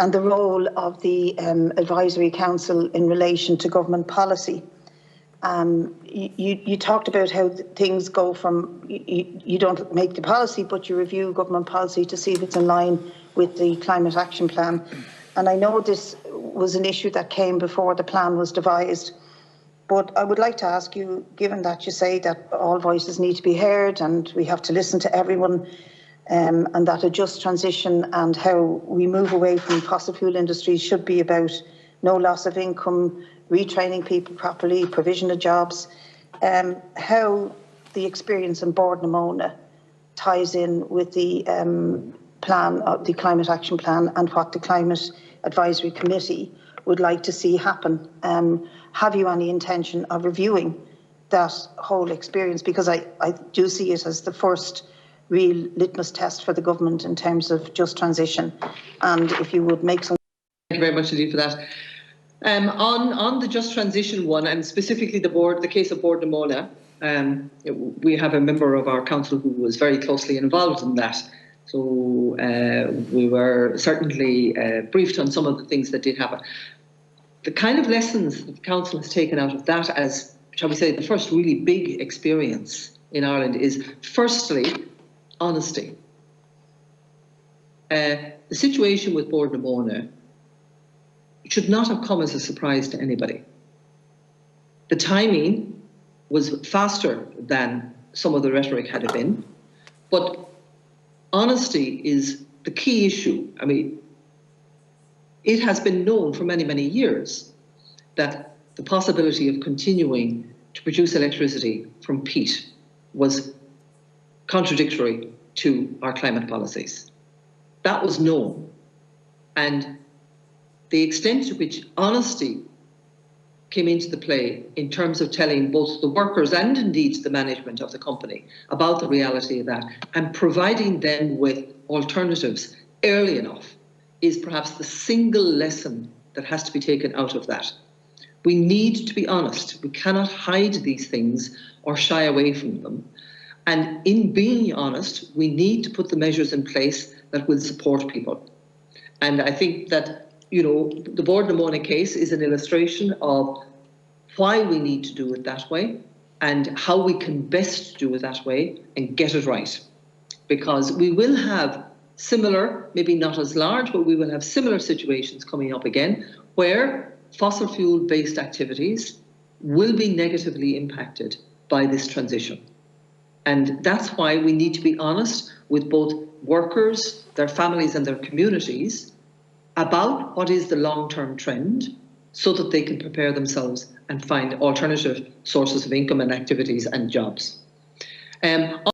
and the role of the Advisory Council in relation to government policy. You talked about how things go from, you don't make the policy, but you review government policy to see if it's in line with the Climate Action Plan. And I know this was an issue that came before the plan was devised, but I would like to ask you, given that you say that all voices need to be heard and we have to listen to everyone, and that a just transition and how we move away from fossil fuel industries should be about no loss of income, retraining people properly, provision of jobs, how the experience in Bord na Móna ties in with the plan, the Climate Action Plan, and what the Climate Advisory Committee would like to see happen. Have you any intention of reviewing that whole experience? Because I do see it as the first real litmus test for the government in terms of just transition. And if you would make some... Thank you very much indeed for that. On the just transition one, and specifically the case of Bord na Móna, we have a member of our council who was very closely involved in that. So we were certainly briefed on some of the things that did happen. The kind of lessons that the council has taken out of that as, shall we say, the first really big experience in Ireland is, firstly, honesty. The situation with Bord na Móna should not have come as a surprise to anybody. The timing was faster than some of the rhetoric had been, but honesty is the key issue. I mean, it has been known for many, many years that the possibility of continuing to produce electricity from peat was contradictory to our climate policies. That was known. And the extent to which honesty came into the play in terms of telling both the workers and indeed the management of the company about the reality of that and providing them with alternatives early enough is perhaps the single lesson that has to be taken out of that. We need to be honest. We cannot hide these things or shy away from them. And in being honest, we need to put the measures in place that will support people. And I think that, you know, the Bord na Móna case is an illustration of why we need to do it that way and how we can best do it that way and get it right. Because we will have similar, maybe not as large, but we will have similar situations coming up again where fossil fuel-based activities will be negatively impacted by this transition. And that's why we need to be honest with both workers, their families and their communities about what is the long-term trend so that they can prepare themselves and find alternative sources of income and activities and jobs. On